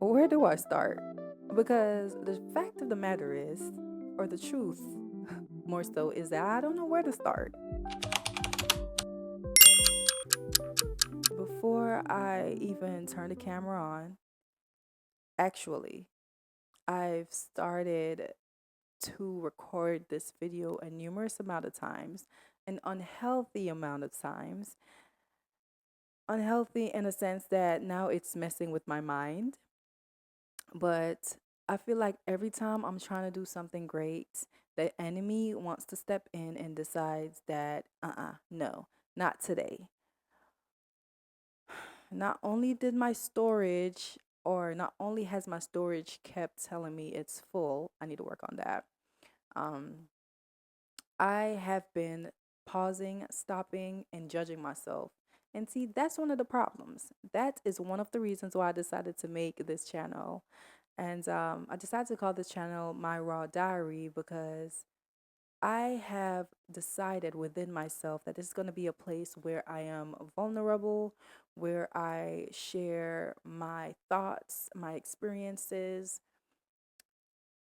Where do I start? Because the fact of the matter is, or the truth more so, is that I don't know where to start. Before I even turn the camera on, actually, I've started to record this video a numerous amount of times, an unhealthy amount of times. Unhealthy in a sense that now it's messing with my mind. But I feel like every time I'm trying to do something great, the enemy wants to step in and decides that, no, not today. Not only did my storage, or not only has my storage kept telling me it's full, I need to work on that. Um, I have been pausing, stopping, and judging myself. And see, that's one of the problems. That is one of the reasons why I decided to make this channel. And I decided to call this channel My Raw Diary because I have decided within myself that this is going to be a place where I am vulnerable, where I share my thoughts, my experiences,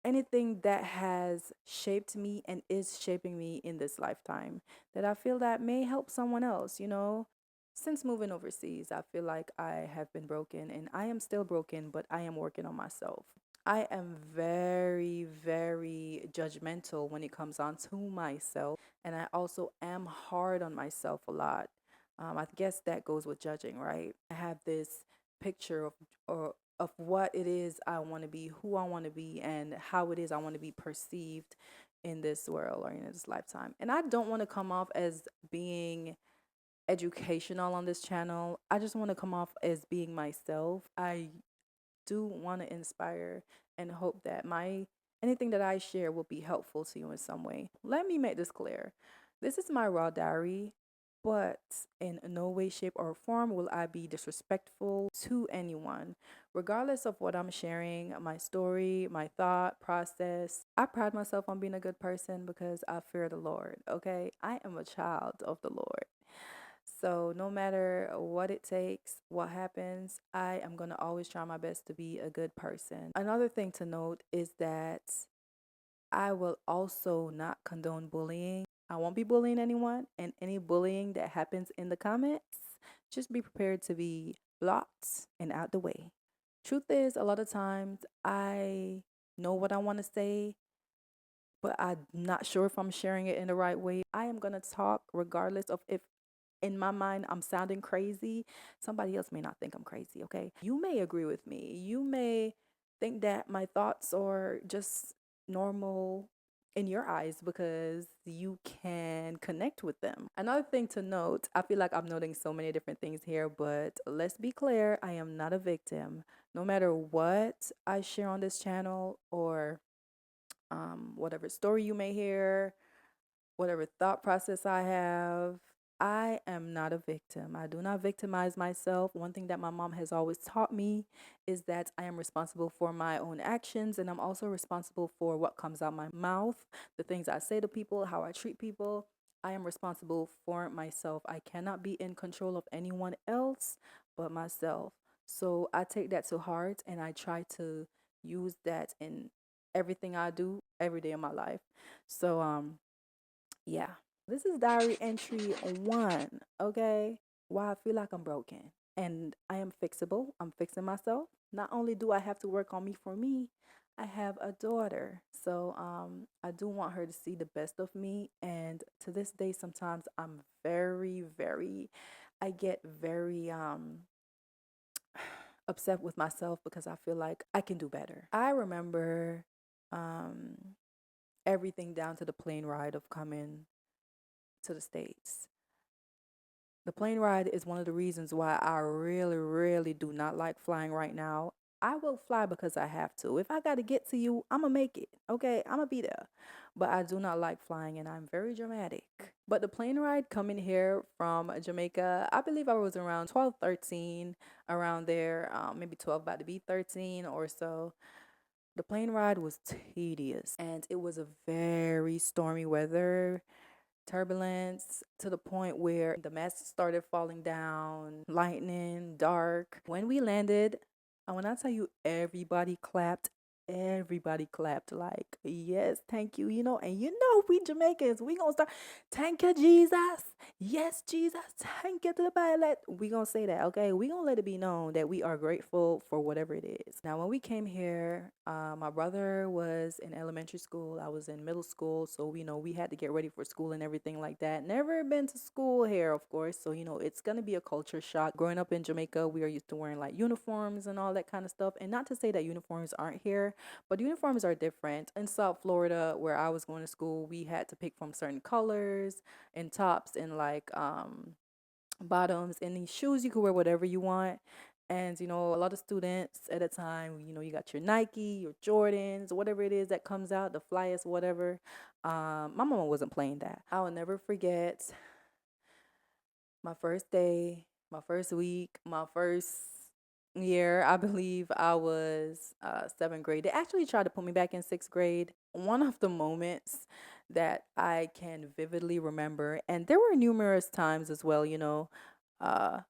anything that has shaped me and is shaping me in this lifetime that I feel that may help someone else. Since moving overseas, I feel like I have been broken and I am still broken, but I am working on myself. I am very, very judgmental when it comes on to myself, and I also am hard on myself a lot. I guess that goes with judging, right? I have this picture of what it is I want to be, who I want to be, and how it is I want to be perceived in this world or in this lifetime. And I don't want to come off as being educational on this channel. I just want to come off as being myself. I do want to inspire and hope that my anything that I share will be helpful to you in some way. Let me make this clear. This is my raw diary, but in no way, shape, or form will I be disrespectful to anyone. Regardless of what I'm sharing, my story, my thought process, I pride myself on being a good person because I fear the Lord, okay? I am a child of the Lord. So no matter what it takes, what happens, I am going to always try my best to be a good person. Another thing to note is that I will also not condone bullying. I won't be bullying anyone, and any bullying that happens in the comments, just be prepared to be blocked and out the way. Truth is, a lot of times I know what I want to say, but I'm not sure if I'm sharing it in the right way. I am going to talk regardless of if in my mind I'm sounding crazy. Somebody else may not think I'm crazy, okay? You may agree with me. You may think that my thoughts are just normal in your eyes because you can connect with them. Another thing to note, I feel like I'm noting so many different things here, but let's be clear, I am not a victim. No matter what I share on this channel or whatever story you may hear, whatever thought process I have, I am not a victim. I do not victimize myself. One thing that my mom has always taught me is that I am responsible for my own actions, and I'm also responsible for what comes out my mouth, the things I say to people, how I treat people. I am responsible for myself. I cannot be in control of anyone else but myself. So I take that to heart and I try to use that in everything I do every day of my life. So yeah. This is diary entry one, okay? Why I feel like I'm broken. And I am fixable. I'm fixing myself. Not only do I have to work on me for me, I have a daughter. So I do want her to see the best of me. And to this day, sometimes I'm very, very I get very upset with myself because I feel like I can do better. I remember um everything down to the plane ride of coming to the States. The plane ride is one of the reasons why I really, really do not like flying right now. I will fly because I have to. If I got to get to you, I'm going to make it. Okay, I'm going to be there. But I do not like flying and I'm very dramatic. But the plane ride coming here from Jamaica, I believe I was around 12, 13, around there, maybe 12, about to be 13 or so. The plane ride was tedious and it was a very stormy weather, turbulence to the point where the mast started falling down, lightning, dark. When we landed, And when I tell you everybody clapped like, yes, thank you, and we Jamaicans, we gonna start, thank you, Jesus. Yes, Jesus, thank you to the pilot. We gonna say that, okay? We gonna let it be known that we are grateful for whatever it is. Now, when we came here, my brother was in elementary school, I was in middle school, so we had to get ready for school and everything like that. Never been to school here, of course, so it's gonna be a culture shock. Growing up in Jamaica, we are used to wearing like uniforms and all that kind of stuff. And not to say that uniforms aren't here, but uniforms are different. In South Florida, where I was going to school, we had to pick from certain colors and tops and like bottoms, and these shoes you could wear whatever you want. And a lot of students at a time, you got your Nike, your Jordans, whatever it is that comes out, the flyest, whatever. My mama wasn't playing that. I will never forget my first day, my first week, my first year. I believe I was seventh grade. They actually tried to put me back in sixth grade. One of the moments that I can vividly remember, and there were numerous times as well, uh,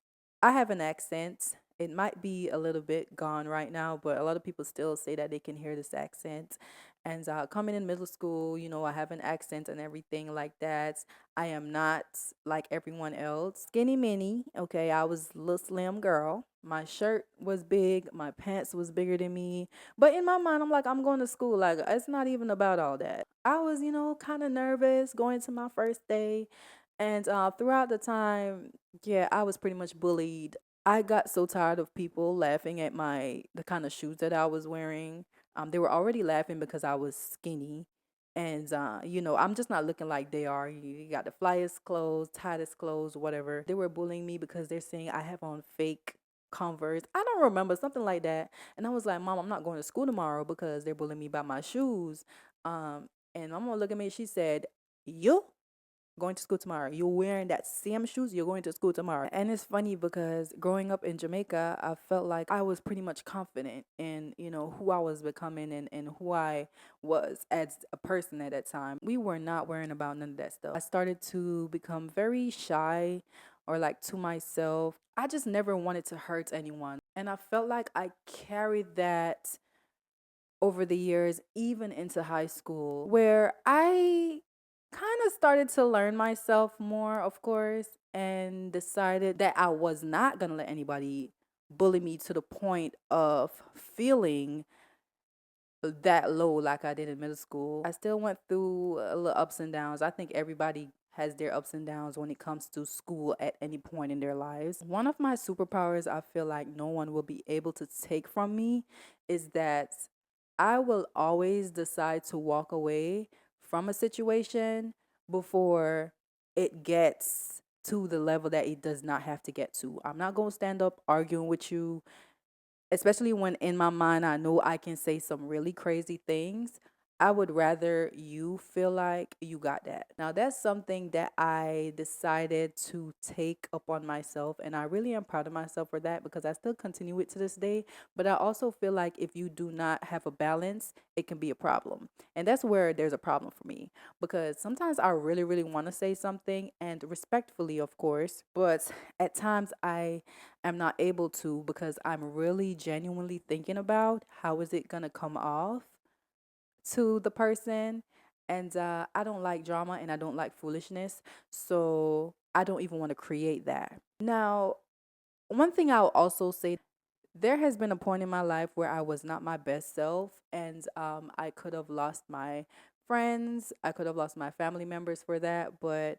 I have an accent. It might be a little bit gone right now, but a lot of people still say that they can hear this accent. And coming in middle school, I have an accent and everything like that. I am not like everyone else. Skinny mini, okay, I was a little slim girl. My shirt was big, my pants was bigger than me. But in my mind, I'm like, I'm going to school. Like, it's not even about all that. I was, kind of nervous going to my first day. And throughout the time, yeah, I was pretty much bullied. I got so tired of people laughing at the kind of shoes that I was wearing. They were already laughing because I was skinny. And I'm just not looking like they are. You got the flyest clothes, tightest clothes, whatever. They were bullying me because they're saying I have on fake Converse. I don't remember, something like that. And I was like, Mom, I'm not going to school tomorrow because they're bullying me about my shoes. And my mom looked at me and she said, You going to school tomorrow. You're wearing that same shoes, you're going to school tomorrow. And it's funny because growing up in Jamaica, I felt like I was pretty much confident in, who I was becoming, and who I was as a person at that time. We were not worrying about none of that stuff. I started to become very shy, or like to myself. I just never wanted to hurt anyone. And I felt like I carried that over the years, even into high school, where I kind of started to learn myself more, of course, and decided that I was not going to let anybody bully me to the point of feeling that low like I did in middle school. I still went through a little ups and downs. I think everybody has their ups and downs when it comes to school at any point in their lives. One of my superpowers I feel like no one will be able to take from me is that I will always decide to walk away from a situation before it gets to the level that it does not have to get to. I'm not going to stand up arguing with you, especially when in my mind I know I can say some really crazy things. I would rather you feel like you got that. Now, that's something that I decided to take upon myself, and I really am proud of myself for that because I still continue it to this day. But I also feel like if you do not have a balance, it can be a problem. And that's where there's a problem for me because sometimes I really, really want to say something, and respectfully, of course, but at times I am not able to because I'm really genuinely thinking about how is it going to come off to the person. And I don't like drama and I don't like foolishness. So I don't even want to create that. Now, one thing I'll also say, there has been a point in my life where I was not my best self, and I could have lost my friends, I could have lost my family members for that. But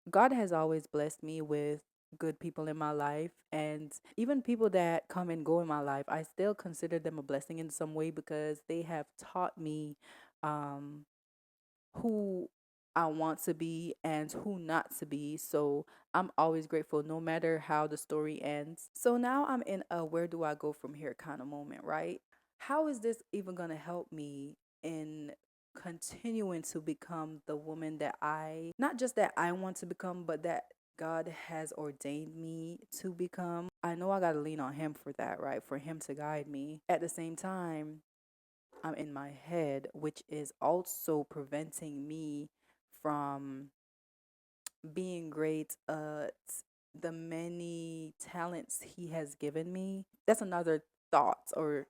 God has always blessed me with good people in my life, and even people that come and go in my life, I still consider them a blessing in some way because they have taught me um who I want to be and who not to be. So I'm always grateful no matter how the story ends. So now I'm in a where do I go from here kind of moment, right? How is this even going to help me in continuing to become the woman that not just that I want to become, but that God has ordained me to become? I know I got to lean on Him for that, right? For Him to guide me. At the same time, I'm in my head, which is also preventing me from being great at the many talents he has given me. That's another thoughts or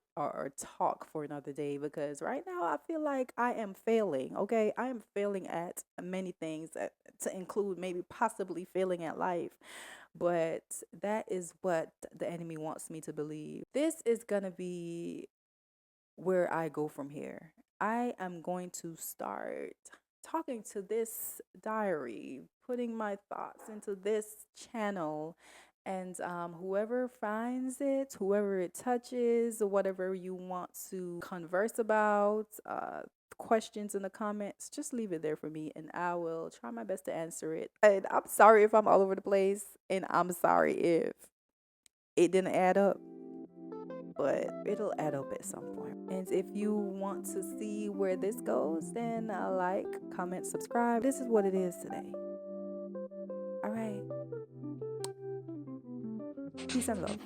talk for another day, because right now I feel like I am failing. Okay, I am failing at many things, to include maybe possibly failing at life. But that is what the enemy wants me to believe. This is going to be where I go from here. I am going to start talking to this diary, putting my thoughts into this channel. And whoever finds it, whoever it touches, whatever you want to converse about, questions in the comments, just leave it there for me and I will try my best to answer it. And I'm sorry if I'm all over the place, and I'm sorry if it didn't add up, but it'll add up at some point. And if you want to see where this goes, then like, comment, subscribe. This is what it is today. All right. Peace and love.